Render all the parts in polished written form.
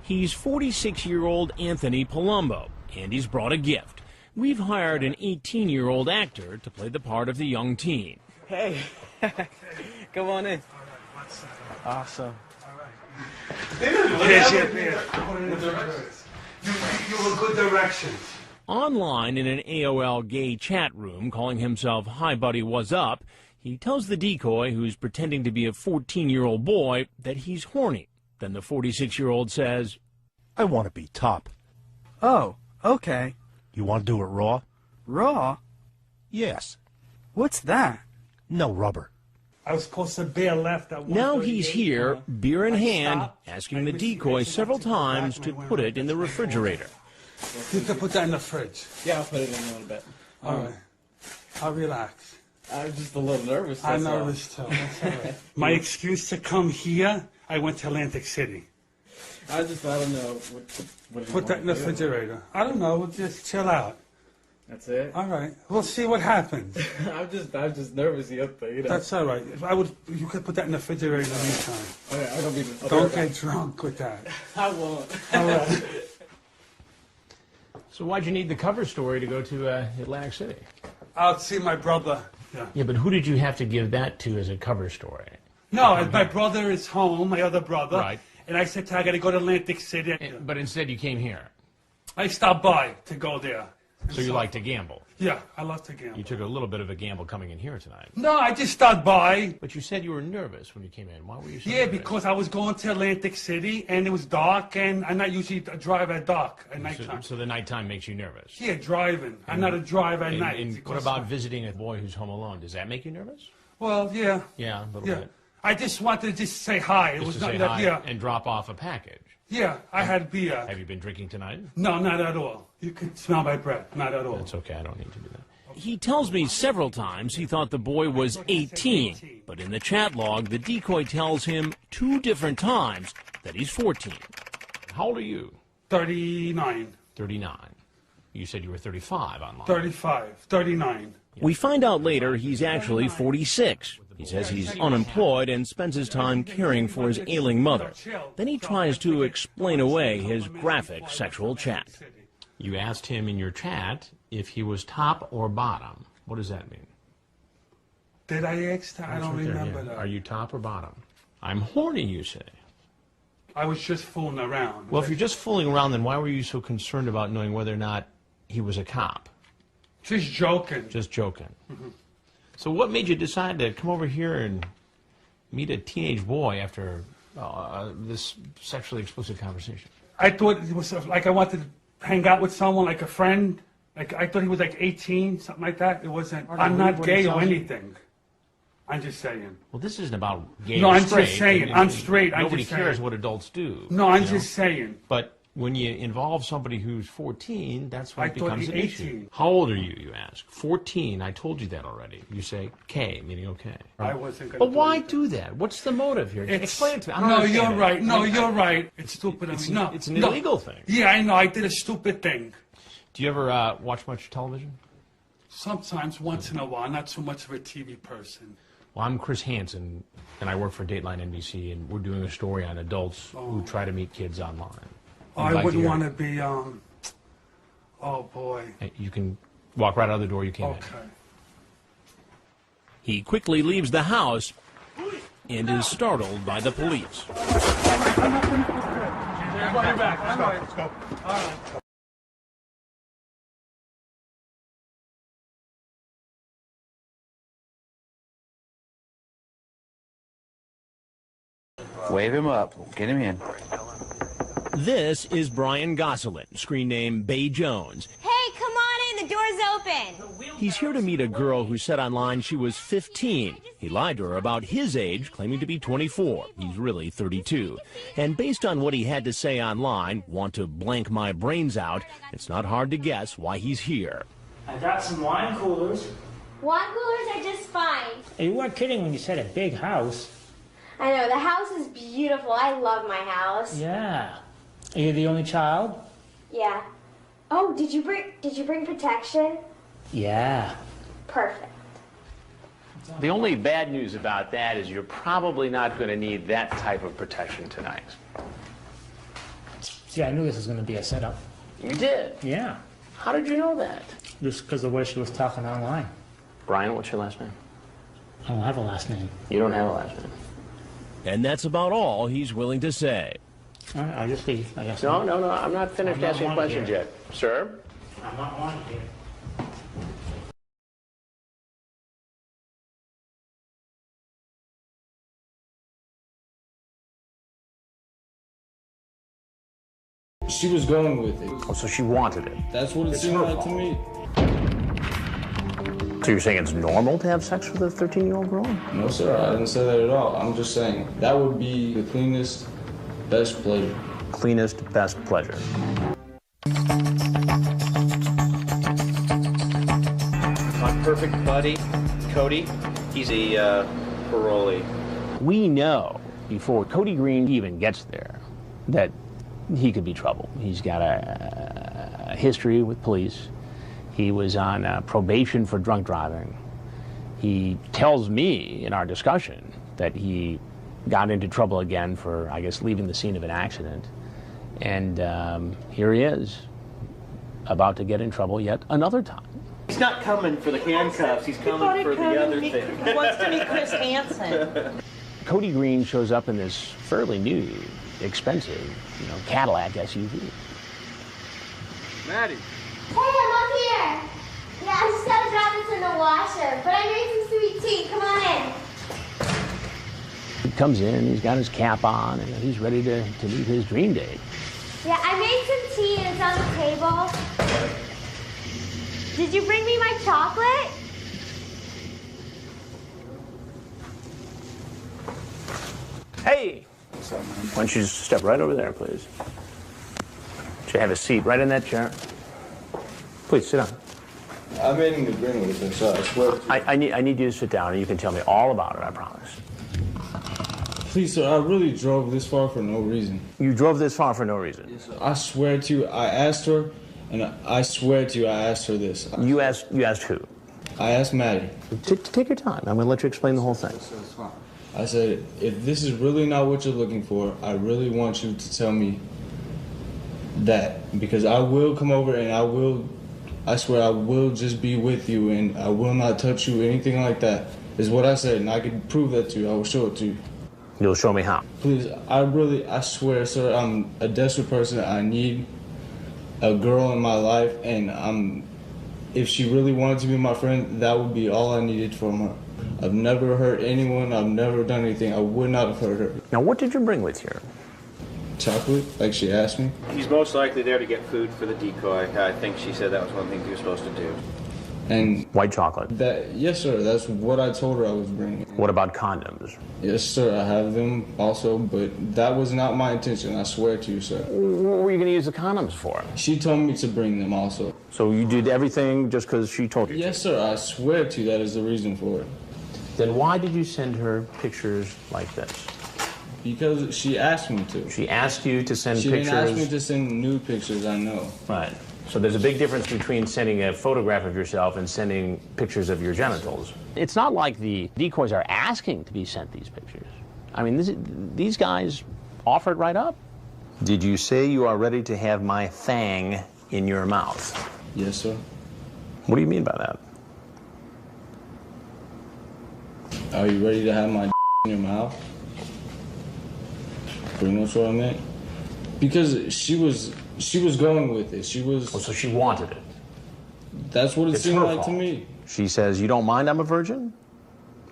He's 46-year-old Anthony Palumbo, and he's brought a gift. We've hired an 18-year-old actor to play the part of the young teen. Hey, come on in. Awesome. Here's your beer. You were good directions. Online in an AOL gay chat room calling himself Hi Buddy What's Up, he tells the decoy, who's pretending to be a 14-year-old boy, that he's horny. Then the 46-year-old says, I want to be top. Oh, okay. You want to do it raw? Raw? Yes. What's that? No rubber. I was supposed to beer left at 1:38. Now he's here, beer in I hand, stopped. asking the decoy several times to put it in the refrigerator. You can put that in the fridge. Yeah, I'll put it in a little bit. All right. I'll relax. I'm just a little nervous. I'm that's all. nervous too. That's all right. My excuse to come here, I went to Atlantic City. I don't know. What Put that in the refrigerator. I don't know. Just chill out. That's it. All right. We'll see what happens. I'm just nervous. You know. That's all right. You could put that in the refrigerator in the meantime. Okay, I don't be. Don't get drunk with that. I won't. All right. So why'd you need the cover story to go to Atlantic City? I'll see my brother. Yeah. Yeah, but who did you have to give that to as a cover story? No, my brother is home, my other brother. Right. And I said to her, I got to go to Atlantic City. But instead you came here. I stopped by to go there. So you like to gamble. Yeah, I love to gamble. You took a little bit of a gamble coming in here tonight. No, I just stopped by. But you said you were nervous when you came in. Why were you so Yeah, nervous? because I was going to Atlantic City and it was dark, and I'm not usually a drive at dark at nighttime. So the nighttime makes you nervous. Yeah, driving. I'm not a drive at night. And because what about visiting a boy who's home alone? Does that make you nervous? Well, yeah. Yeah, a little Yeah. bit. I just wanted to just say hi. It Just was to not say that. hi Yeah. and drop off a package. Yeah, I had beer. Have you been drinking tonight? No, not at all. You can smell my breath. Not at all. That's okay. I don't need to do that. He tells me several times he thought the boy was 18, but in the chat log, the decoy tells him 2 different times that he's 14. How old are you? 39, 39. You said you were 35 online. 35, 39. We find out later he's actually 46. He says he's unemployed and spends his time caring for his ailing mother. Then he tries to explain away his graphic sexual chat. You asked him in your chat if he was top or bottom. What does that mean? Did I ask that? I don't remember that. Are you top or bottom? I'm horny, you say. I was just fooling around. Well, if you're just fooling around, then why were you so concerned about knowing whether or not he was a cop? Just joking. Just joking. So what made you decide to come over here and meet a teenage boy after this sexually explicit conversation? I thought it was like I wanted to hang out with someone, like a friend. Like I thought he was like 18, something like that. It wasn't. I'm not gay or anything. I'm just saying. Well, this isn't about gay No, or I'm straight. just saying. I'm straight. I'm Nobody just cares saying. what adults do. No, I'm you know? just saying. But when you involve somebody who's 14, that's when I it thought becomes an he issue. 18. How old are you, you ask? 14. I told you that already. You say K, meaning okay. I wasn't going to. But why do that? What's the motive here? Explain it to me. I don't No, understand you're it. right. No, you're right. It's stupid of me. No, It's an no. illegal thing. Yeah, I know. I did a stupid thing. Do you ever watch much television? Sometimes, once in a while. Not so much of a TV person. Well, I'm Chris Hansen, and I work for Dateline NBC, and we're doing a story on adults who try to meet kids online. I wouldn't want to be. Oh boy. You can walk right out of the door you came in. Okay. He quickly leaves the house and is startled by the police. Wave him up. Get him in. This is Brian Gosselin, screen name Bay Jones. Hey, come on in. The door's open. He's here to meet a girl who said online she was 15. He lied to her about his age, claiming to be 24. He's really 32. And based on what he had to say online, want to blank my brains out, it's not hard to guess why he's here. I got some wine coolers. Wine coolers are just fine. You weren't kidding when you said a big house. I know, the house is beautiful. I love my house. Yeah. Are you the only child? Yeah. Oh, did you bring protection? Yeah. Perfect. The only bad news about that is you're probably not going to need that type of protection tonight. See, I knew this was going to be a setup. You did? Yeah. How did you know that? Just because of the way she was talking online. Brian, what's your last name? I don't have a last name. You don't have a last name. And that's about all he's willing to say. All right, I'll just leave, I guess. No, I'm not finished I'm not asking wanted questions here. yet. Sir? I'm not wanted here. She was going with it. Oh, so she wanted it. That's what it It's seemed her like to fault. me. So you're saying it's normal to have sex with a 13-year-old girl? No, sir, I didn't say that at all. I'm just saying that would be the cleanest, best pleasure. Cleanest, best pleasure. My perfect buddy, Cody, he's a parolee. We know before Cody Green even gets there that he could be trouble. He's got a history with police. He was on probation for drunk driving. He tells me in our discussion that he got into trouble again for, I guess, leaving the scene of an accident. And here he is, about to get in trouble yet another time. He's not coming for the handcuffs, he's coming for the other thing. He wants to meet Chris Hansen. Cody Green shows up in this fairly new, expensive, Cadillac SUV. Maddie. Hey, I'm up here. Yeah, I just gotta drop this in the washer, but I made some sweet tea. Come on in. He comes in, he's got his cap on, and he's ready to meet his dream date. Yeah, I made some tea and it's on the table. Did you bring me my chocolate? Hey! Why don't you just step right over there, please? Should you have a seat right in that chair? Please, sit down. I made an agreement with him, so I swear to you. I need you to sit down, and you can tell me all about it, I promise. Please, sir, I really drove this far for no reason. You drove this far for no reason. Yes, sir. I swear to you, I asked her, and I swear to you, I asked her this. You asked who? I asked Maddie. Take your time. I'm going to let you explain the whole thing. I said, if this is really not what you're looking for, I really want you to tell me that. Because I will come over and I swear I will just be with you and I will not touch you, anything like that, is what I said. And I can prove that to you. I will show it to you. You'll show me how. Please, I swear, sir, I'm a desperate person. I need a girl in my life, and if she really wanted to be my friend, that would be all I needed from her. I've never hurt anyone. I've never done anything. I would not have hurt her. Now, what did you bring with you? Chocolate, like she asked me. He's most likely there to get food for the decoy. I think she said that was one thing he was supposed to do. And white chocolate. Yes, sir. That's what I told her I was bringing. What about condoms? Yes, sir. I have them also, but that was not my intention. I swear to you, sir. What were you going to use the condoms for? She told me to bring them also. So you did everything just because she told you? Yes, sir. I swear to you, that is the reason for it. Then why did you send her pictures like this? Because she asked me to. She asked you to send She pictures? didn't ask me to send nude pictures, I know. Right. So there's a big difference between sending a photograph of yourself and sending pictures of your genitals. It's not like the decoys are asking to be sent these pictures. I mean, these guys offer it right up. Did you say you are ready to have my thang in your mouth? Yes, sir. What do you mean by that? Are you ready to have my in your mouth? Pretty much what I meant. Because she was going with it. She was. Oh, so she wanted it. That's what it It's seemed her like fault. to me. She says, you don't mind I'm a virgin?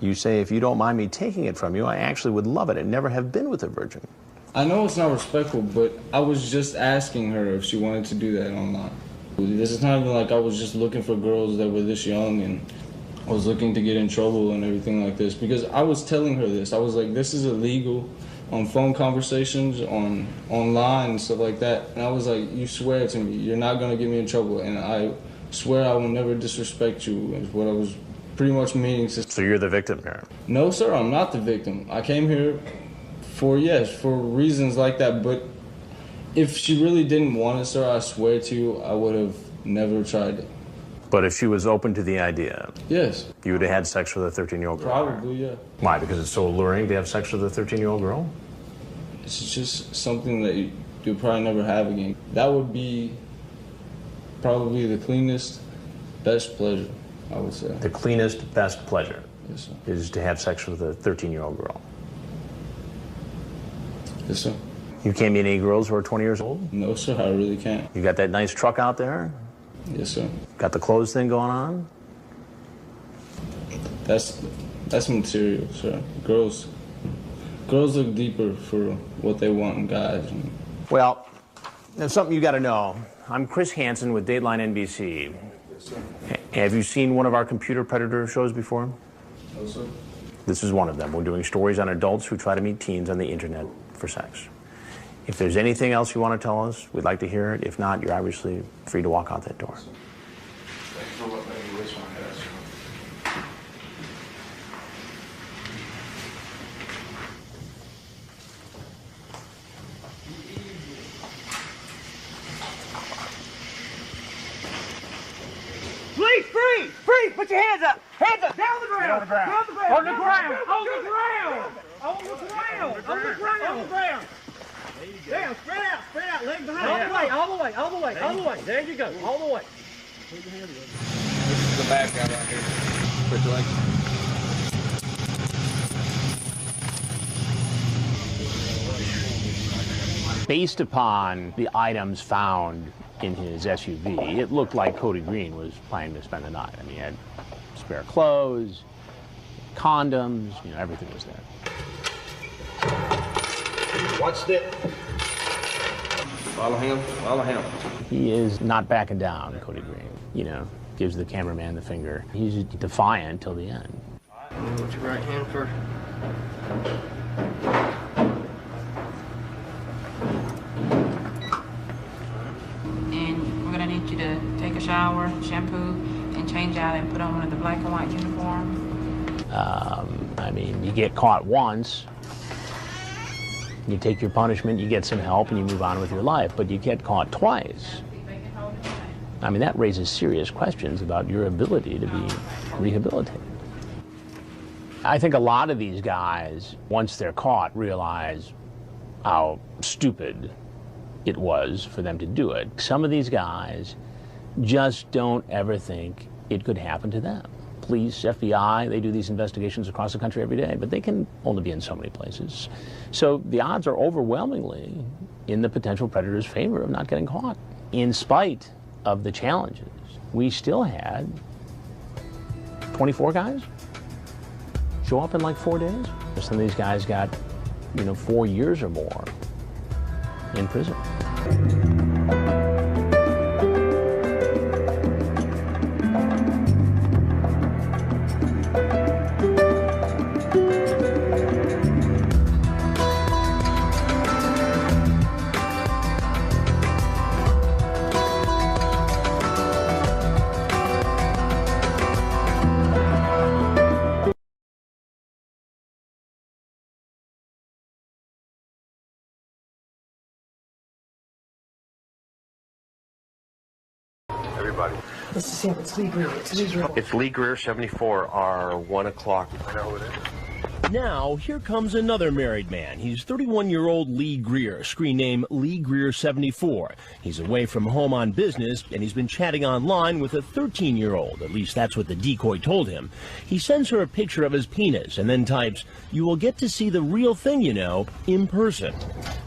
You say, if you don't mind me taking it from you, I actually would love it and never have been with a virgin. I know it's not respectful, but I was just asking her if she wanted to do that online. This is not even like I was just looking for girls that were this young and I was looking to get in trouble and everything like this. Because I was telling her this. I was like, this is illegal on phone conversations, online and stuff like that. And I was like, you swear to me, you're not going to get me in trouble. And I swear I will never disrespect you, is what I was pretty much meaning to. So you're the victim here? No, sir, I'm not the victim. I came here for reasons like that. But if she really didn't want it, sir, I swear to you, I would have never tried it. But if she was open to the idea, yes, you would have had sex with a 13-year-old girl? Probably, yeah. Why? Because it's so alluring to have sex with a 13-year-old girl? It's just something that you'll probably never have again. That would be probably the cleanest, best pleasure, I would say. The cleanest, best pleasure Yes, sir. is to have sex with a 13-year-old girl. Yes, sir. You can't meet any girls who are 20 years old? No, sir, I really can't. You got that nice truck out there? Yes, sir. Got the clothes thing going on? That's material, sir. Girls look deeper for what they want in guys. Well, there's something you got to know. I'm Chris Hansen with Dateline NBC. Yes, sir. Have you seen one of our computer predator shows before? No, sir. This is one of them. We're doing stories on adults who try to meet teens on the internet for sex. If there's anything else you want to tell us, we'd like to hear it. If not, you're obviously free to walk out that door. Thanks for letting me waste my hair, sir. Free! Free! Free! Put your hands up! Hands up! Down on the ground! Down on the ground! On the ground! On the ground! On the ground! On the ground! On the ground! Down! Spread out! Spread out! Legs behind! All the way! All the way! All the way! All the way! There you go! All the way! This is the bad guy right here. Put your legs. Based upon the items found in his SUV, it looked like Cody Green was planning to spend the night. I mean, he had spare clothes, condoms, everything was there. Watch it. Follow him. Follow him. He is not backing down, Cody Green. Gives the cameraman the finger. He's defiant till the end. Put your right hand first. And we're gonna need you to take a shower, shampoo, and change out and put on one of the black and white uniforms. I mean, you get caught once, you take your punishment, you get some help, and you move on with your life. But you get caught twice. I mean, that raises serious questions about your ability to be rehabilitated. I think a lot of these guys, once they're caught, realize how stupid it was for them to do it. Some of these guys just don't ever think it could happen to them. Police, FBI, they do these investigations across the country every day, but they can only be in so many places. So the odds are overwhelmingly in the potential predator's favor of not getting caught. In spite of the challenges, we still had 24 guys show up in like 4 days. Some of these guys got, 4 years or more in prison. Everybody. Let's just see if it's Lee Greer. It's Lee Greer, 74, our 1 o'clock. I know who it is. Now, here comes another married man. He's 31-year-old Lee Greer, screen name Lee Greer 74. He's away from home on business, and he's been chatting online with a 13-year-old. At least that's what the decoy told him. He sends her a picture of his penis and then types, "You will get to see the real thing, in person."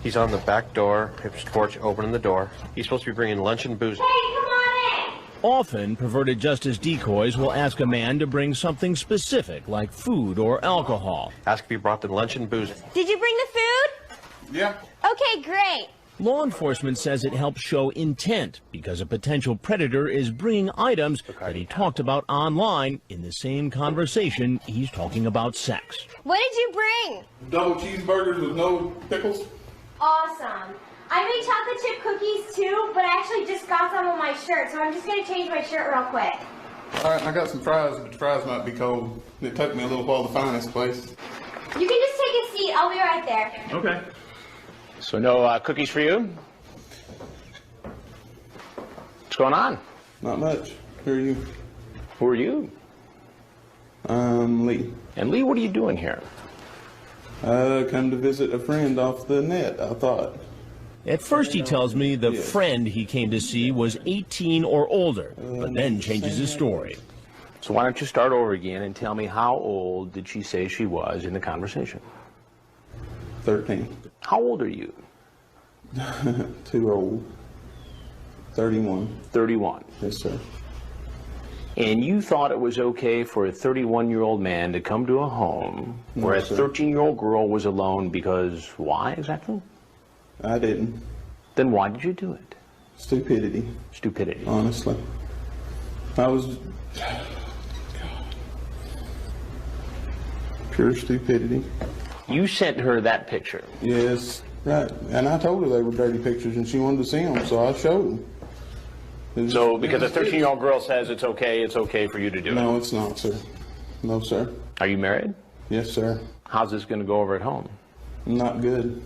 He's on the back door, his porch, opening the door. He's supposed to be bringing lunch and booze. Hey, come on in! Often, perverted justice decoys will ask a man to bring something specific, like food or alcohol. Ask if he brought the lunch and booze. Did you bring the food? Yeah. Okay, great. Law enforcement says it helps show intent because a potential predator is bringing items that he talked about online in the same conversation he's talking about sex. What did you bring? Double cheeseburgers with no pickles. Awesome. I made chocolate chip cookies too, but I actually just got some on my shirt, so I'm just going to change my shirt real quick. All right, I got some fries, but the fries might be cold. It took me a little while to find this place. You can just take a seat. I'll be right there. Okay. So no cookies for you? What's going on? Not much. Who are you? Who are you? Lee. And Lee, what are you doing here? Come to visit a friend off the net, I thought. At first, he tells me the friend he came to see was 18 or older, but then changes his story. So why don't you start over again and tell me how old did she say she was in the conversation? 13. How old are you? Too old. 31. 31. Yes, sir. And you thought it was okay for a 31-year-old man to come to a home where a sir. 13-year-old girl was alone because why exactly? I didn't. Then why did you do it? Stupidity. Stupidity. Honestly. I was... Pure stupidity. You sent her that picture. Yes, right. And I told her they were dirty pictures and she wanted to see them, so I showed them. So because a 13-year-old girl says it's okay for you to do it? No, it's not, sir. No, sir. Are you married? Yes, sir. How's this going to go over at home? Not good.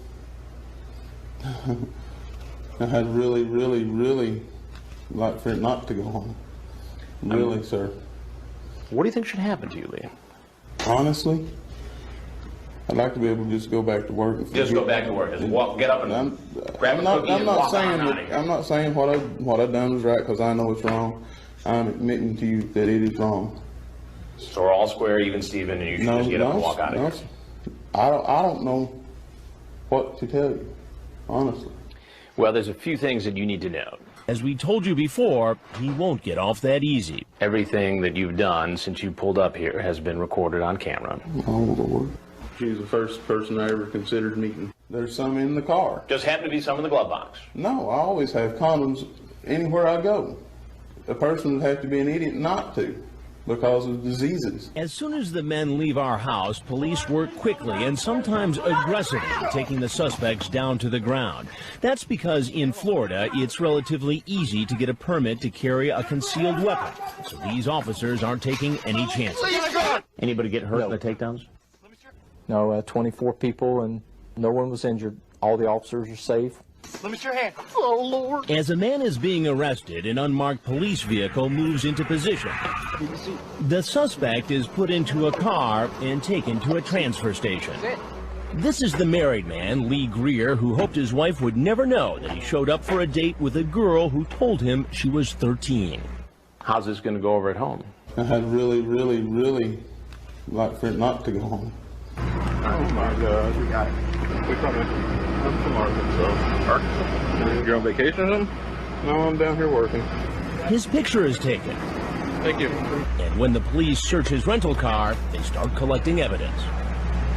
I had really like for it not to go home. Really, sir. What do you think should happen to you, Lee? Honestly, I'd like to be able to just go back to work. And Just go back to work. Just walk, get up and grab a cookie and walk on out of here. I'm not saying what I've done was right because I know it's wrong. I'm admitting to you that it is wrong. So we're all square, even Steven, and you should just get up and walk out of here. I don't know what to tell you, honestly. Well, there's a few things that you need to know. As we told you before, he won't get off that easy. Everything that you've done since you pulled up here has been recorded on camera. Oh, Lord. She was the first person I ever considered meeting. There's some in the car. Just happened to be some in the glove box. No, I always have condoms anywhere I go. A person would have to be an idiot not to because of diseases. As soon as the men leave our house, police work quickly and sometimes aggressively, taking the suspects down to the ground. That's because in Florida, it's relatively easy to get a permit to carry a concealed weapon. So these officers aren't taking any chances. Anybody get hurt in the takedowns? No, 24 people and no one was injured. All the officers are safe. Let me see your hand. Oh, Lord. As a man is being arrested, an unmarked police vehicle moves into position. The suspect is put into a car and taken to a transfer station. This is the married man, Lee Greer, who hoped his wife would never know that he showed up for a date with a girl who told him she was 13. How's this going to go over at home? I had really like for it not to go home. Oh my God, we got it. I'm from Arkansas. Arkansas? You're on vacation or something? No, I'm down here working. His picture is taken. Thank you. And when the police search his rental car, they start collecting evidence.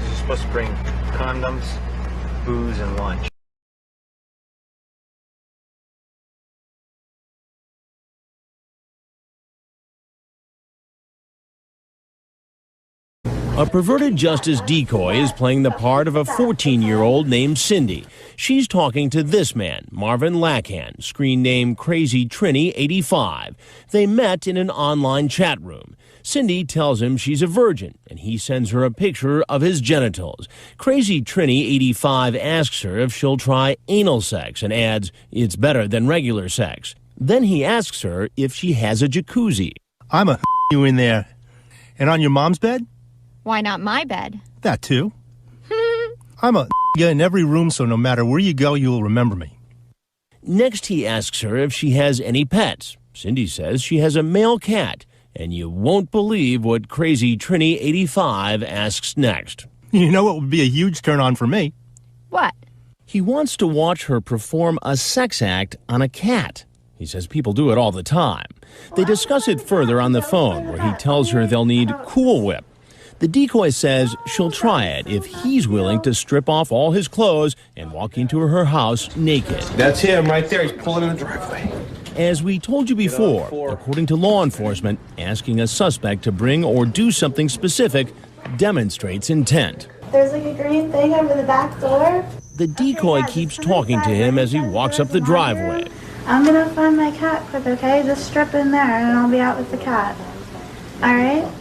You're supposed to bring condoms, booze, and lunch. A perverted justice decoy is playing the part of a 14-year-old named Cindy. She's talking to this man, Marvin Lachan, screen name Crazy Trini 85. They met in an online chat room. Cindy tells him she's a virgin, and he sends her a picture of his genitals. Crazy Trini 85 asks her if she'll try anal sex and adds, it's better than regular sex. Then he asks her if she has a jacuzzi. I'm a you in there. And on your mom's bed? Why not my bed? That too. I'm a in every room, so no matter where you go, you'll remember me. Next, he asks her if she has any pets. Cindy says she has a male cat, and you won't believe what Crazy Trini 85 asks next. You know what would be a huge turn on for me? What? He wants to watch her perform a sex act on a cat. He says people do it all the time. They discuss it further on the phone, where he tells her they'll need Cool Whip. The decoy says she'll try it if he's willing to strip off all his clothes and walk into her house naked. That's him right there. He's pulling in the driveway. As we told you before, according to law enforcement, asking a suspect to bring or do something specific demonstrates intent. There's like a green thing over the back door. The decoy keeps talking to him as he walks up the driveway. I'm gonna find my cat quick, okay? Just strip in there and I'll be out with the cat. All right?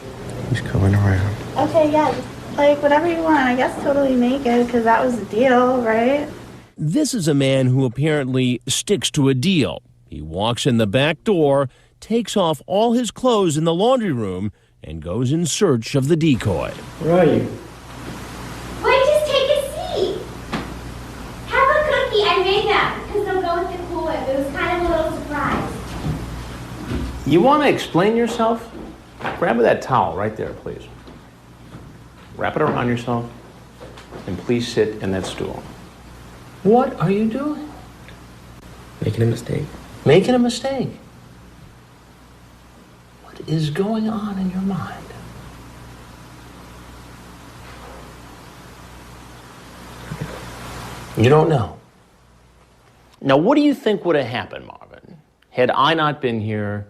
He's coming around. Okay, yeah, like whatever you want. I guess totally naked, because that was the deal, right? This is a man who apparently sticks to a deal. He walks in the back door, takes off all his clothes in the laundry room, and goes in search of the decoy. Where are you? Wait, just take a seat. Have a cookie. I made that. You want to explain yourself? Grab that towel right there, please. Wrap it around yourself, and please sit in that stool. What are you doing? Making a mistake. Making a mistake? What is going on in your mind? You don't know. Now, what do you think would have happened, Marvin, had I not been here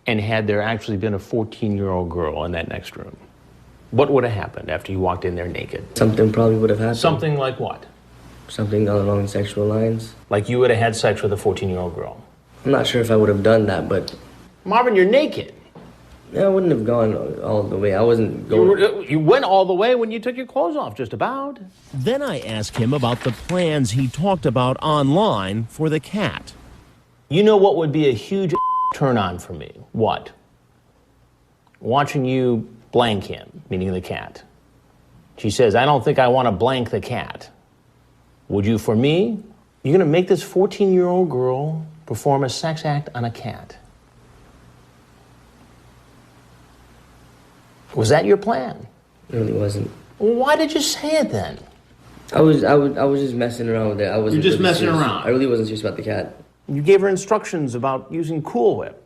and had there actually been a 14-year-old girl in that next room? What would have happened after you walked in there naked? Something probably would have happened. Something like what? Something along sexual lines. Like you would have had sex with a 14-year-old girl? I'm not sure if I would have done that, but... Marvin, you're naked. Yeah, I wouldn't have gone all the way. I wasn't going... You went all the way when you took your clothes off, just about. Then I asked him about the plans he talked about online for the cat. You know what would be a huge turn-on for me? What? Watching you blank him, meaning the cat. She says, I don't think I want to blank the cat. Would you for me? You're going to make this 14-year-old girl perform a sex act on a cat. Was that your plan? It really wasn't. Well, why did you say it then? I was just messing around with it. I wasn't. You're just really messing serious. around. I really wasn't serious about the cat. You gave her instructions about using Cool Whip.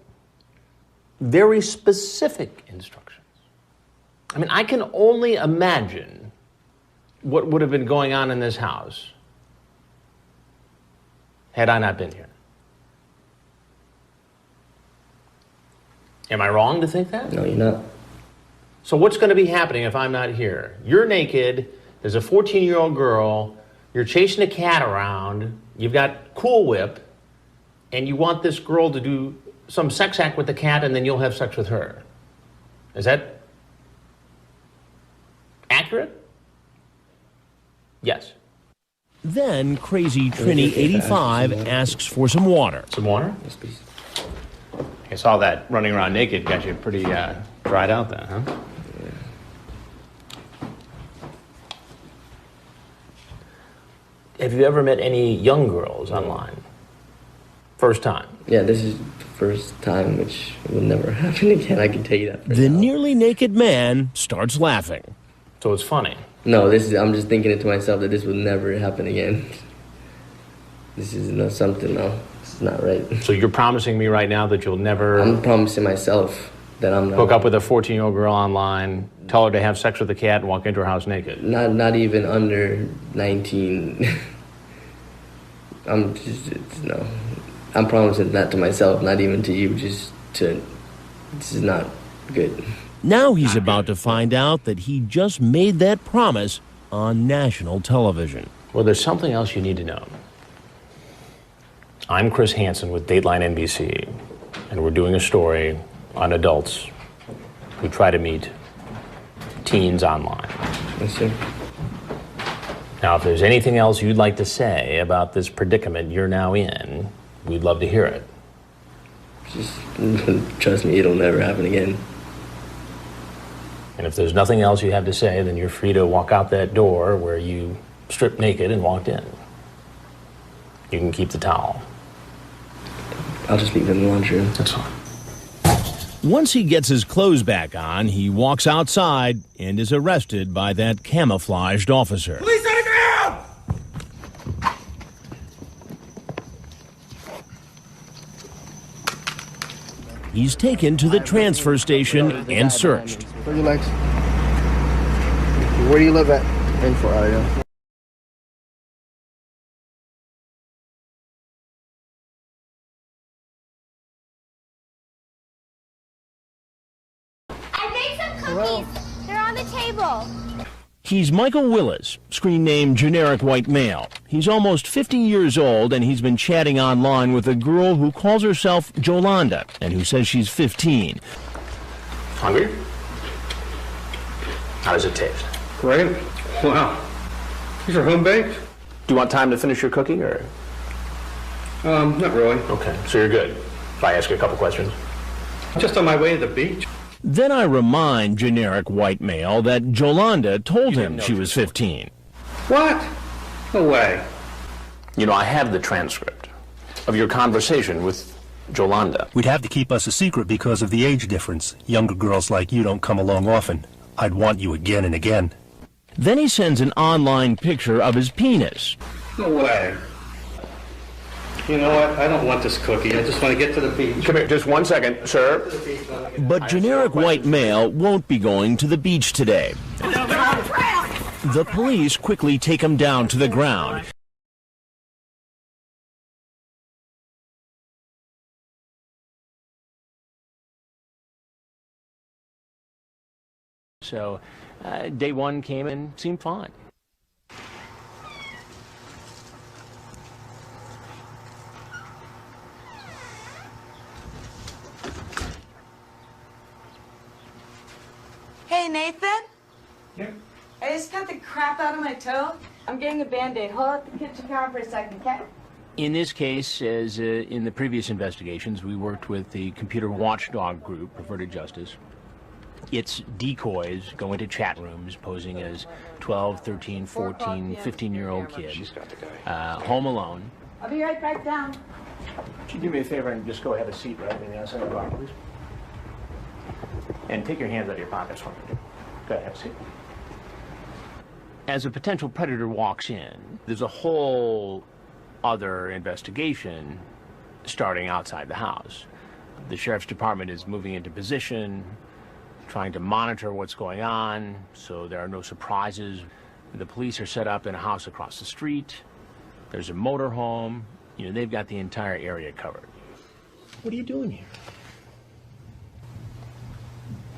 Very specific instructions. I mean, I can only imagine what would have been going on in this house had I not been here. Am I wrong to think that? No, you're not. So what's going to be happening if I'm not here? You're naked, there's a 14-year-old girl, you're chasing a cat around, you've got Cool Whip, and you want this girl to do some sex act with the cat, and then you'll have sex with her. Is that accurate? Yes. Then Crazy Trini 85 asks for some water. Some water? Yes, please. I saw that running around naked got you pretty dried out then, huh? Have you ever met any young girls online? First time? Yeah, this is the first time, which will never happen again. I can tell you that. The nearly naked man starts laughing. So it's funny? No, I'm just thinking it to myself that this will never happen again. This is not something, no. This is not right. So you're promising me right now that you'll never... I'm promising myself that I'm not... Hook up with a 14-year-old girl online, tell her to have sex with the cat, and walk into her house naked? Not even under 19. No. I'm promising that to myself, not even to you, this is not good. Now he's about to find out that he just made that promise on national television. Well, there's something else you need to know. I'm Chris Hansen with Dateline NBC, and we're doing a story on adults who try to meet teens online. Yes, sir. Now, if there's anything else you'd like to say about this predicament you're now in, we'd love to hear it. Just trust me, it'll never happen again. And if there's nothing else you have to say, then you're free to walk out that door where you stripped naked and walked in. You can keep the towel. I'll just leave it in the laundry room. That's fine. Once he gets his clothes back on, he walks outside and is arrested by that camouflaged officer. Police on the ground! He's taken to the transfer station and searched. Where are your legs? Where do you live at? In Fort Lauderdale. I made some cookies. They're on the table. He's Michael Willis, screen name Generic White Male. He's almost 50 years old, and he's been chatting online with a girl who calls herself Jolanda and who says she's 15. Hungry? How does it taste? Great. Wow. These are home baked? Do you want time to finish your cookie, or? Not really. Okay, so you're good. If I ask you a couple questions? Just on my way to the beach. Then I remind Generic White Male that Jolanda told him she was 15. What? No way. You know, I have the transcript of your conversation with Jolanda. We'd have to keep us a secret because of the age difference. Younger girls like you don't come along often. I'd want you again and again. Then he sends an online picture of his penis. No way. You know what? I don't want this cookie. I just want to get to the beach. Come here, just 1 second, sir. But generic white male won't be going to the beach today. The police quickly take him down to the ground. So day one came and seemed fine. Hey, Nathan? Yep. I just got the crap out of my toe. I'm getting a Band-Aid. Hold up the kitchen counter for a second, okay? In this case, as in the previous investigations, we worked with the computer watchdog group, Perverted Justice. Its decoys go into chat rooms posing as 12, 13, 14, 15-year-old kids, home alone. I'll be right back down. Would you do me a favor and just go have a seat right in the outside of the bar, please? And take your hands out of your pockets for me. Go ahead, have a seat. As a potential predator walks in, there's a whole other investigation starting outside the house. The sheriff's department is moving into position, trying to monitor what's going on so there are no surprises. The police are set up in a house across the street. There's a motorhome. You know, they've got the entire area covered. What are you doing here?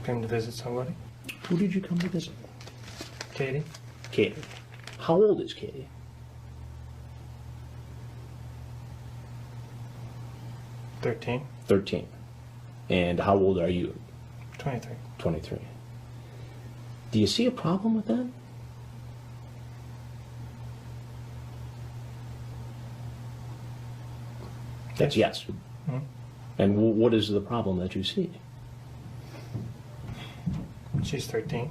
Came to visit somebody. Who did you come to visit? Katie. Katie. How old is Katie? 13. 13. And how old are you? 23. 23. Do you see a problem with that? That's yes. Mm-hmm. And what is the problem that you see? She's 13.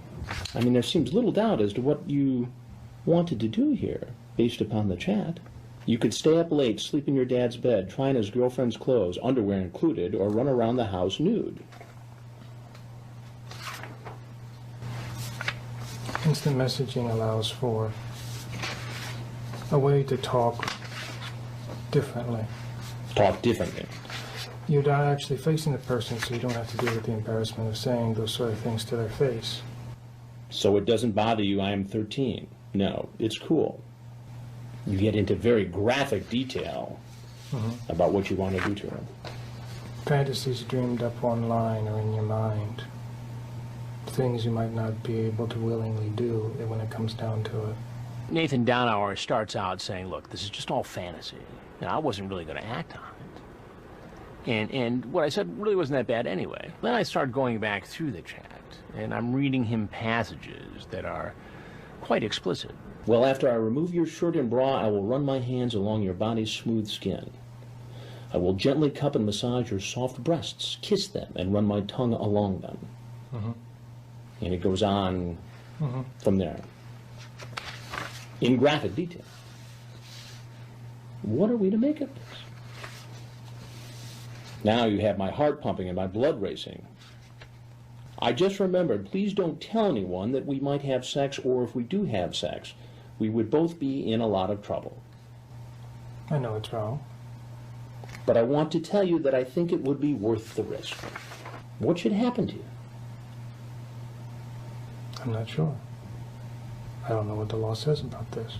I mean, there seems little doubt as to what you wanted to do here, based upon the chat. You could stay up late, sleep in your dad's bed, try on his girlfriend's clothes, underwear included, or run around the house nude. Instant messaging allows for a way to talk differently. Talk differently. You're not actually facing the person, so you don't have to deal with the embarrassment of saying those sort of things to their face. So it doesn't bother you, I am 13. No, it's cool. You get into very graphic detail about what you want to do to her. Fantasies dreamed up online or in your mind. Things you might not be able to willingly do when it comes down to it. Nathan Downhour starts out saying, look, this is just all fantasy. And I wasn't really going to act on it. And what I said really wasn't that bad anyway. Then I started going back through the chat, and I'm reading him passages that are quite explicit. Well, after I remove your shirt and bra, I will run my hands along your body's smooth skin. I will gently cup and massage your soft breasts, kiss them, and run my tongue along them. And it goes on from there, in graphic detail. What are we to make of this? Now you have my heart pumping and my blood racing. I just remembered, please don't tell anyone that we might have sex, or if we do have sex, we would both be in a lot of trouble. I know it's wrong. But I want to tell you that I think it would be worth the risk. What should happen to you? I'm not sure. I don't know what the law says about this.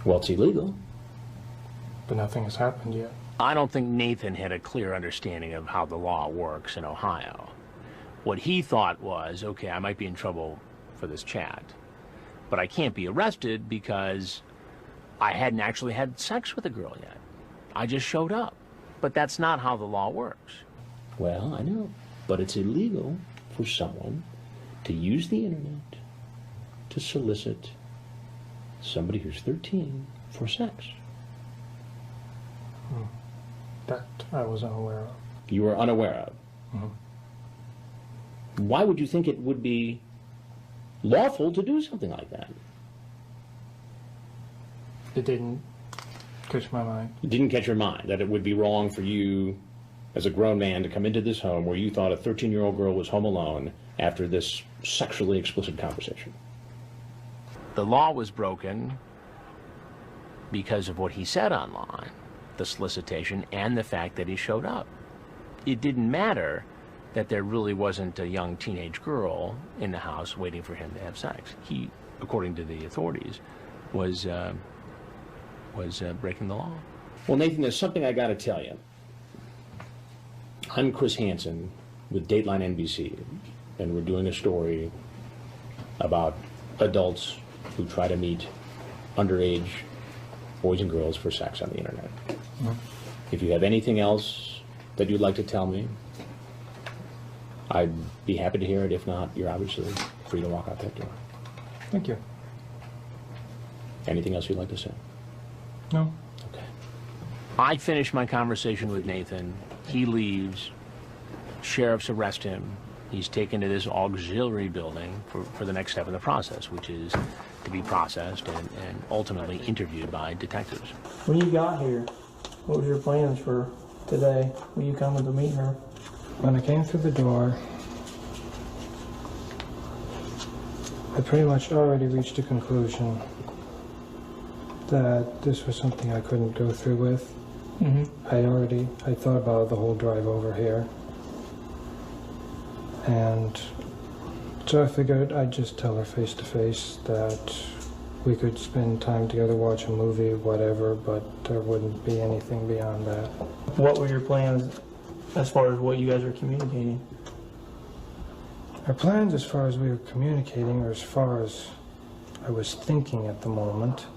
Well, it's illegal. But nothing has happened yet. I don't think Nathan had a clear understanding of how the law works in Ohio. What he thought was, okay, I might be in trouble for this chat, but I can't be arrested because I hadn't actually had sex with a girl yet. I just showed up. But that's not how the law works. Well, I know, but it's illegal for someone to use the internet to solicit somebody who's 13 for sex. That I was unaware of. You were unaware of? Why would you think it would be lawful to do something like that? It didn't catch my mind. It didn't catch your mind that it would be wrong for you as a grown man to come into this home where you thought a 13-year-old girl was home alone after this sexually explicit conversation? The law was broken because of what he said online, the solicitation, and the fact that he showed up. It didn't matter that there really wasn't a young teenage girl in the house waiting for him to have sex. He, according to the authorities, was breaking the law. Well, Nathan, there's something I got to tell you. I'm Chris Hansen with Dateline NBC, and we're doing a story about adults who try to meet underage boys and girls for sex on the internet. If you have anything else that you'd like to tell me, I'd be happy to hear it. If not, you're obviously free to walk out that door. Thank you. Anything else you'd like to say? No. Okay. I finish my conversation with Nathan. He leaves. Sheriffs arrest him. He's taken to this auxiliary building for the next step in the process, which is to be processed and ultimately interviewed by detectives. When you got here, what were your plans for today? When you coming to meet her? When I came through the door, I pretty much already reached a conclusion that this was something I couldn't go through with. I thought about the whole drive over here. And so I figured I'd just tell her face to face that we could spend time together, watch a movie, whatever, but there wouldn't be anything beyond that. What were your plans as far as what you guys were communicating? Our plans as far as we were communicating, or as far as I was thinking at the moment,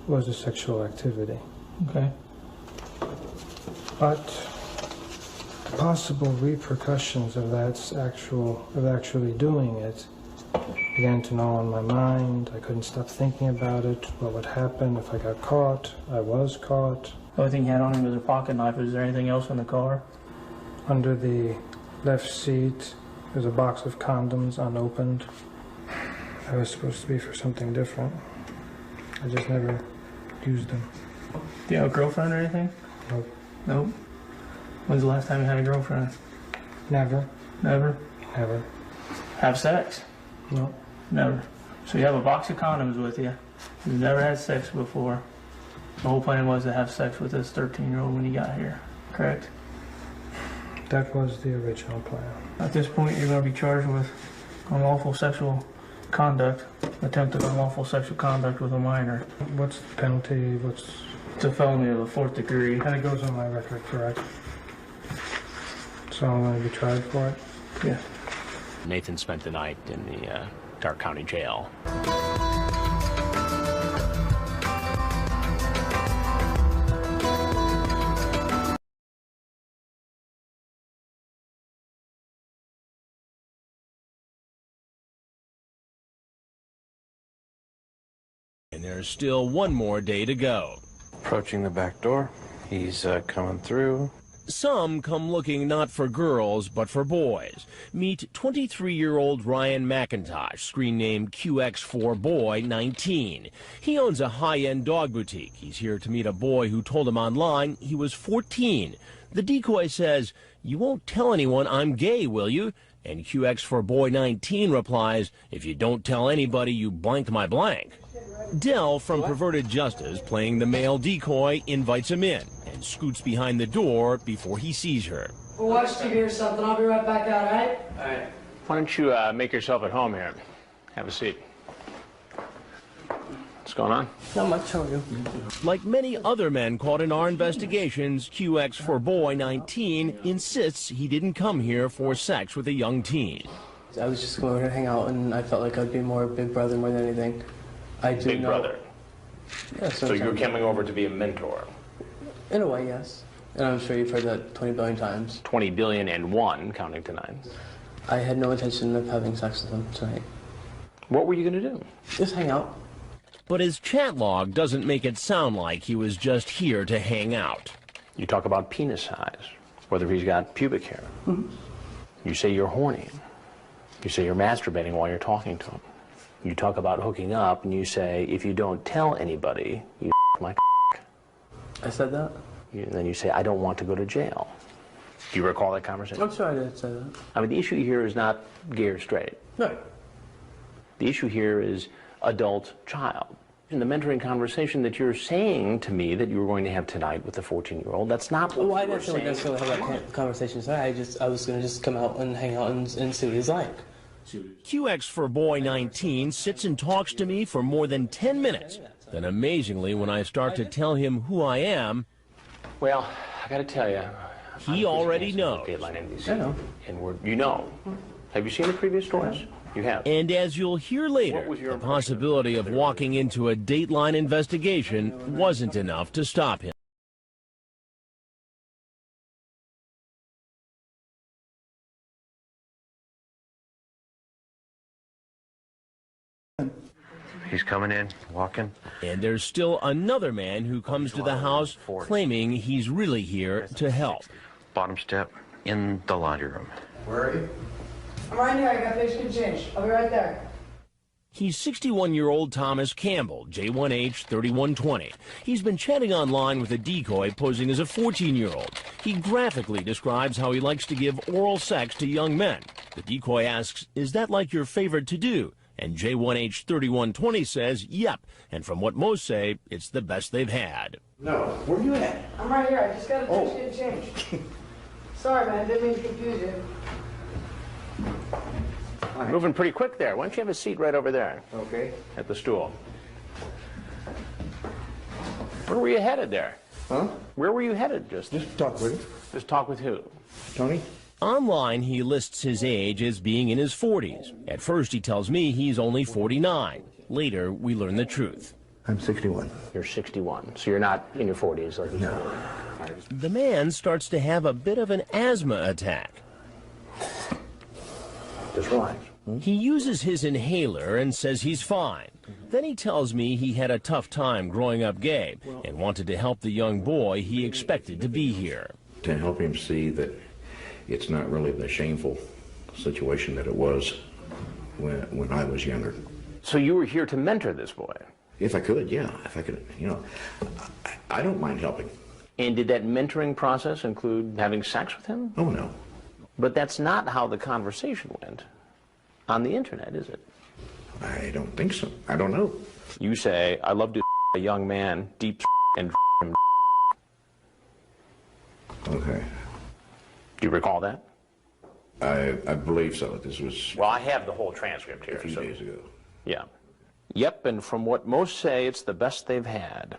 was a sexual activity. Okay. But possible repercussions of actually doing it began to gnaw on my mind. I couldn't stop thinking about it. What would happen if I got caught? I was caught. The only thing you had on him was a pocket knife. Is there anything else in the car? Under the left seat, there's a box of condoms unopened. That was supposed to be for something different. I just never used them. Do you have a girlfriend or anything? Nope. Nope. When's the last time you had a girlfriend? Never. Never? Never. Have sex? Nope. Never. So you have a box of condoms with you. You've never had sex before. The whole plan was to have sex with this 13-year-old when you got here, correct? That was the original plan. At this point, you're going to be charged with unlawful sexual conduct, attempted unlawful sexual conduct with a minor. What's the penalty? It's a felony of the 4th degree. And it goes on my record, correct? So I'm going to be tried for it? Yeah. Nathan spent the night in the Dark County Jail. And there's still one more day to go. Approaching the back door. He's coming through. Some come looking not for girls, but for boys. Meet 23-year-old Ryan McIntosh, screen name QX4Boy 19. He owns a high-end dog boutique. He's here to meet a boy who told him online he was 14. The decoy says, "You won't tell anyone I'm gay, will you?" And QX4Boy 19 replies, "If you don't tell anybody, you blanked my blank." Dell from Perverted Justice, playing the male decoy, invites him in and scoots behind the door before he sees her. We'll watch TV or something. I'll be right back out, all right? All right. Why don't you make yourself at home here? Have a seat. What's going on? Not much, how are you? Like many other men caught in our investigations, QX4Boy 19 insists he didn't come here for sex with a young teen. I was just going to hang out, and I felt like I'd be more big brother more than anything. I do Big brother. Yeah, So you're coming over to be a mentor? In a way, yes. And I'm sure you've heard that 20 billion times. 20 billion and one, counting to 9. I had no intention of having sex with him tonight. What were you going to do? Just hang out. But his chat log doesn't make it sound like he was just here to hang out. You talk about penis size, whether he's got pubic hair. You say you're horny. You say you're masturbating while you're talking to him. You talk about hooking up, and you say, if you don't tell anybody, you my I said that? Then you say, I don't want to go to jail. Do you recall that conversation? I'm sorry I didn't say that. I mean, the issue here is not gay or straight. No. The issue here is adult-child. In the mentoring conversation that you're saying to me that you were going to have tonight with the 14-year-old, that's not what I you were didn't feel like I was going to have that conversation tonight. I was going to just come out and hang out and see what he's like. QX for Boy 19 sits and talks to me for more than 10 minutes. Then amazingly, when I start to tell him who I am, well, I got to tell you, he already knows. Dateline NBC. I know. And you know. Have you seen the previous stories? You have. And as you'll hear later, the possibility of walking into a Dateline investigation wasn't enough to stop him. He's coming in, walking. And there's still another man who comes to the house claiming he's really here to help. Bottom step in the laundry room. Where are you? I'm right here. I got fish and change. I'll be right there. He's 61-year-old Thomas Campbell, J1H 3120. He's been chatting online with a decoy posing as a 14-year-old. He graphically describes how he likes to give oral sex to young men. The decoy asks, "Is that like your favorite to do?" And J1H 3120 says, "Yep." And from what most say, it's the best they've had. No. Where are you at? I'm right here. I just got a fish and change. Sorry, man. Didn't mean to confuse you. Moving pretty quick there. Why don't you have a seat right over there? Okay. At the stool. Where were you headed there? Huh? Where were you headed? Just talk with him. Just talk with who? Tony? Online, he lists his age as being in his 40s. At first, he tells me he's only 49. Later, we learn the truth. I'm 61. You're 61, so you're not in your 40s. Like no. The man starts to have a bit of an asthma attack. Just relax. He uses his inhaler and says he's fine. Then he tells me he had a tough time growing up gay and wanted to help the young boy he expected to be here. To help him see that it's not really the shameful situation that it was when I was younger. So you were here to mentor this boy? If I could, yeah. If I could, I don't mind helping. And did that mentoring process include having sex with him? Oh, no. But that's not how the conversation went on the internet, is it? I don't think so. I don't know. You say, "I love to a young man, deep and him." Okay. Do you recall that? I believe so. This was... Well, I have the whole transcript here. A few days ago. Yeah. Yep, and from what most say, it's the best they've had.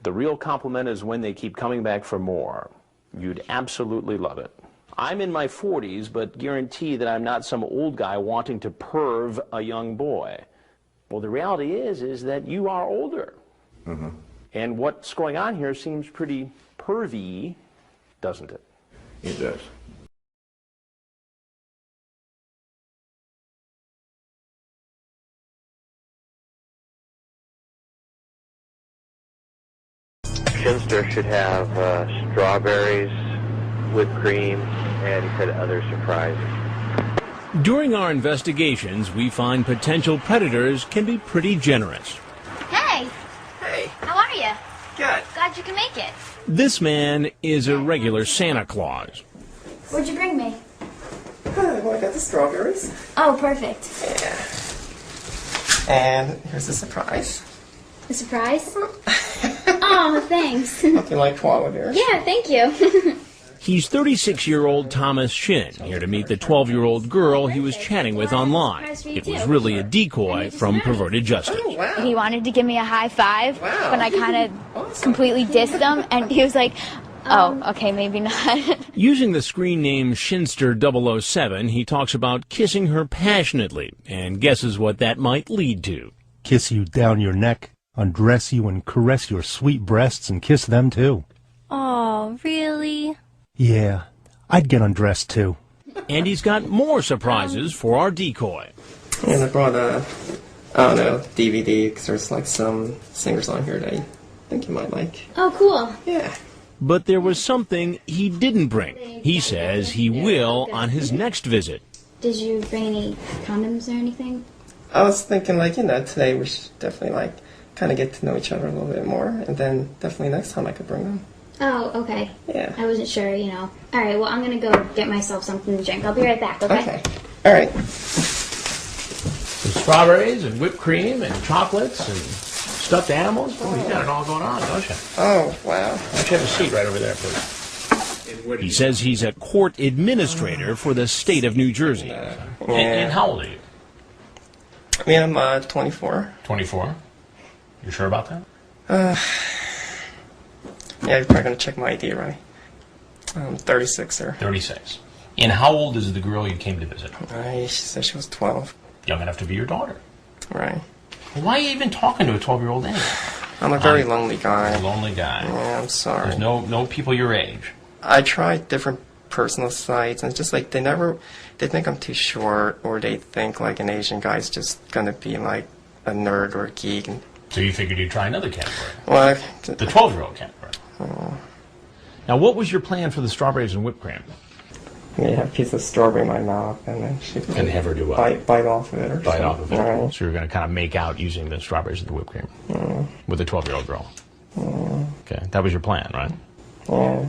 The real compliment is when they keep coming back for more. You'd absolutely love it. I'm in my 40s, but guarantee that I'm not some old guy wanting to perv a young boy. Well, the reality is that you are older. Uh-huh. And what's going on here seems pretty pervy, doesn't it? It does. Shinster should have strawberries, whipped cream, and he said other surprises. During our investigations, we find potential predators can be pretty generous. Hey! Hey, How are you? good. Glad you can make it. This man is a regular Santa Claus. What'd you bring me? Well, I got the strawberries. Oh, perfect. Yeah. And here's a surprise. A surprise? Oh, thanks. Nothing like koala bears. Yeah, thank you. He's 36-year-old Thomas Shin, here to meet the 12-year-old girl he was chatting with online. It was really a decoy from Perverted Justice. Oh, wow. He wanted to give me a high five, but I kind of completely dissed him, and he was like, oh, okay, maybe not. Using the screen name Shinster007, he talks about kissing her passionately and guesses what that might lead to. Kiss you down your neck, undress you, and caress your sweet breasts and kiss them too. Oh, really? Yeah, I'd get undressed too. And he's got more surprises for our decoy. And I brought a, I don't know, DVD, because there's like some singers on here that I think you might like. Oh, cool. Yeah. But there was something he didn't bring. He says he will on his next visit. Did you bring any condoms or anything? I was thinking, like, today we should definitely, like, kind of get to know each other a little bit more, and then definitely next time I could bring them. Oh, okay. Yeah. I wasn't sure, you know. All right, well, I'm going to go get myself something to drink. I'll be right back, okay? Okay. All right. Some strawberries and whipped cream and chocolates and stuffed animals. Oh, you got it all going on, don't you? Oh, wow. Why don't you have a seat right over there, please? He says he's a court administrator for the state of New Jersey. And how old are you? I mean, I'm 24. 24? You sure about that? Yeah, you're probably going to check my ID, right? I'm 36, sir. 36. And how old is the girl you came to visit? She said she was 12. Young enough to be your daughter. Right. Well, why are you even talking to a 12-year-old anyway? I'm a very lonely guy. A lonely guy. Yeah, I'm sorry. There's no people your age. I tried different personal sites, and it's just like they think I'm too short, or they think like an Asian guy's just going to be like a nerd or a geek. And, so you figured you'd try another category. well, the 12-year-old category. Now, what was your plan for the strawberries and whipped cream? You have a piece of strawberry in my mouth, and then she And have her do what? Bite off of it. Or Bite something. off of it. Right. So you're going to kind of make out using the strawberries and the whipped cream with a 12-year-old girl. Okay, that was your plan, right? Yeah.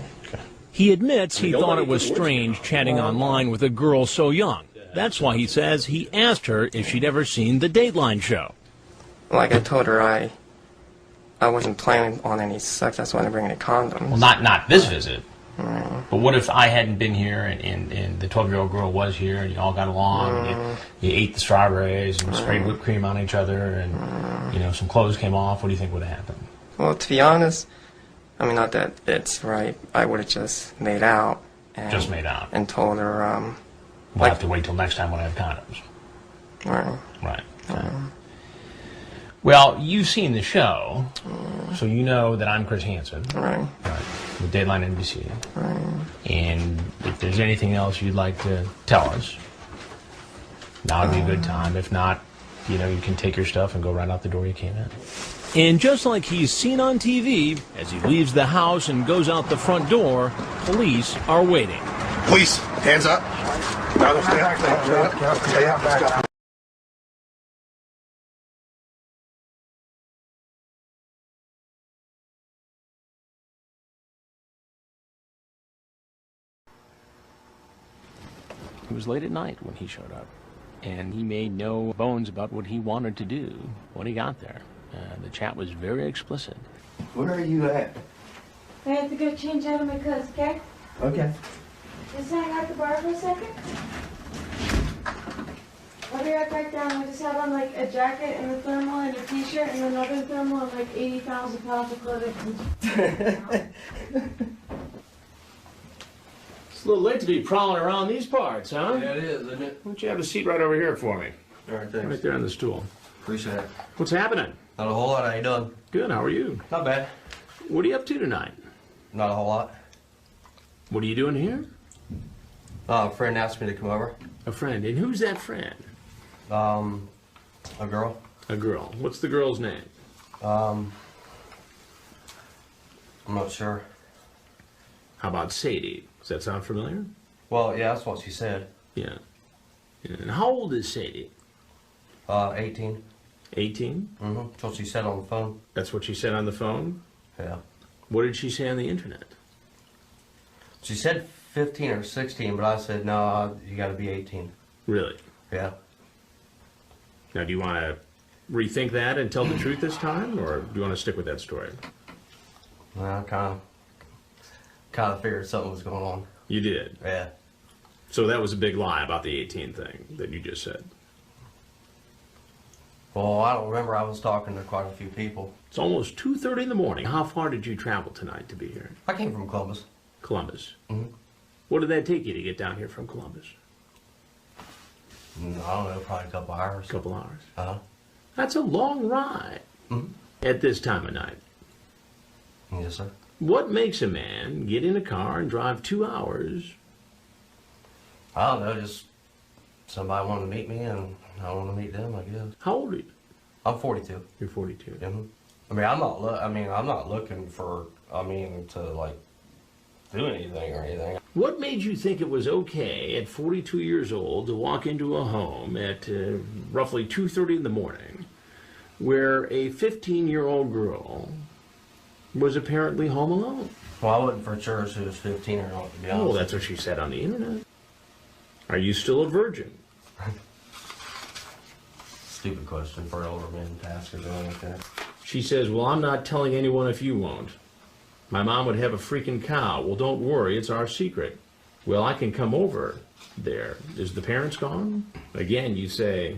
He admits he thought it was strange chatting online with a girl so young. That's why he says he asked her if she'd ever seen the Dateline show. Like I told her, I wasn't planning on any sex. That's why I didn't bring any condoms. Well, not this visit. But what if I hadn't been here and the 12-year-old girl was here and you all got along and you ate the strawberries and sprayed whipped cream on each other and some clothes came off? What do you think would have happened? Well, to be honest, I mean, not that it's right. I would have just made out. And, Just made out. And told her, We'll have to wait till next time when I have condoms. Right. Right. Well, you've seen the show, so you know that I'm Chris Hansen. Right. With Dateline NBC. Right. And if there's anything else you'd like to tell us, now would be a good time. If not, you can take your stuff and go right out the door you came in. And just like he's seen on TV, as he leaves the house and goes out the front door, police are waiting. Police, hands up. No, stay up. Stay up. Stay up. It was late at night when he showed up, and he made no bones about what he wanted to do when he got there. The chat was very explicit. Where are you at? I have to go change out of my clothes, okay? Okay. Just hang out the bar for a second. I'll be right back down. I just have on like a jacket and a thermal and a t-shirt and another thermal and like 80,000 pounds of clothing. It's a little late to be prowling around these parts, huh? Yeah, it is, isn't it? Why don't you have a seat right over here for me? All right, thanks. Right there on the stool. Appreciate it. What's happening? Not a whole lot. How you doing? Good, how are you? Not bad. What are you up to tonight? Not a whole lot. What are you doing here? A friend asked me to come over. A friend. And who's that friend? A girl. A girl. What's the girl's name? I'm not sure. How about Sadie? Does that sound familiar? Well, yeah, that's what she said. Yeah. And how old is Sadie? 18. 18? Mm-hmm. That's what she said on the phone. That's what she said on the phone? Yeah. What did she say on the internet? She said 15 or 16, but I said, no, you got to be 18. Really? Yeah. Now, do you want to rethink that and tell the truth this time, or do you want to stick with that story? Well, I kind of figured something was going on. You did? Yeah. So that was a big lie about the 18 thing that you just said? Well, I don't remember. I was talking to quite a few people. It's almost 2:30 in the morning. How far did you travel tonight to be here? I came from Columbus. Columbus? Mm-hmm. What did that take you to get down here from Columbus? I don't know, probably a couple hours. A couple hours? Uh-huh. That's a long ride at this time of night. Yes, sir. What makes a man get in a car and drive 2 hours? I don't know, just somebody wanted to meet me and I want to meet them, I guess. How old are you? I'm 42. You're 42. Mm-hmm. I mean, I'm not looking for, to like do anything or anything. What made you think it was okay at 42 years old to walk into a home at roughly 2:30 in the morning where a 15-year-old girl was apparently home alone. Well, I wasn't for sure if she was 15 or not, to be honest. Oh, that's what she said on the internet. Are you still a virgin? Stupid question for an older man to ask or something like that. She says, well, I'm not telling anyone if you won't. My mom would have a freaking cow. Well, don't worry, it's our secret. Well, I can come over there. Is the parents gone? Again, you say,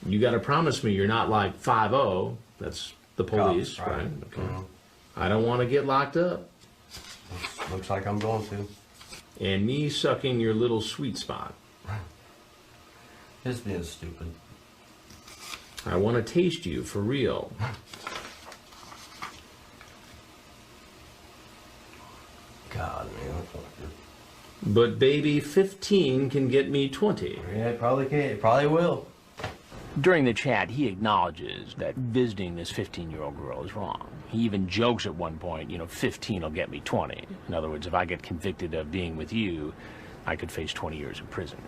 you got to promise me you're not like 5-0. That's the police, Cops, right? Okay. I don't want to get locked up. Looks like I'm going to. And me sucking your little sweet spot. Just being stupid. I want to taste you for real. God, man. But baby, 15 can get me 20. Yeah, it probably can. It probably will. During the chat, he acknowledges that visiting this 15-year-old girl is wrong. He even jokes at one point, 15 will get me 20. In other words, if I get convicted of being with you, I could face 20 years in prison.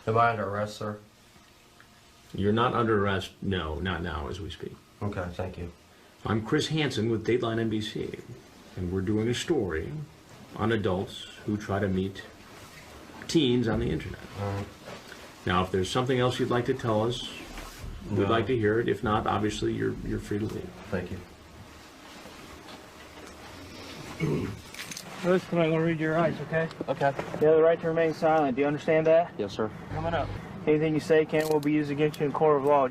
Am I under arrest, sir? You're not under arrest. No, not now as we speak. Okay, thank you. I'm Chris Hansen with Dateline NBC, and we're doing a story on adults who try to meet teens on the internet. Now, if there's something else you'd like to tell us, we'd like to hear it. If not, obviously, you're free to leave. Thank you. Bruce, I'm going to read your rights, okay? Okay. You have the right to remain silent. Do you understand that? Yes, sir. Coming up. Anything you say can will be used against you in court of law.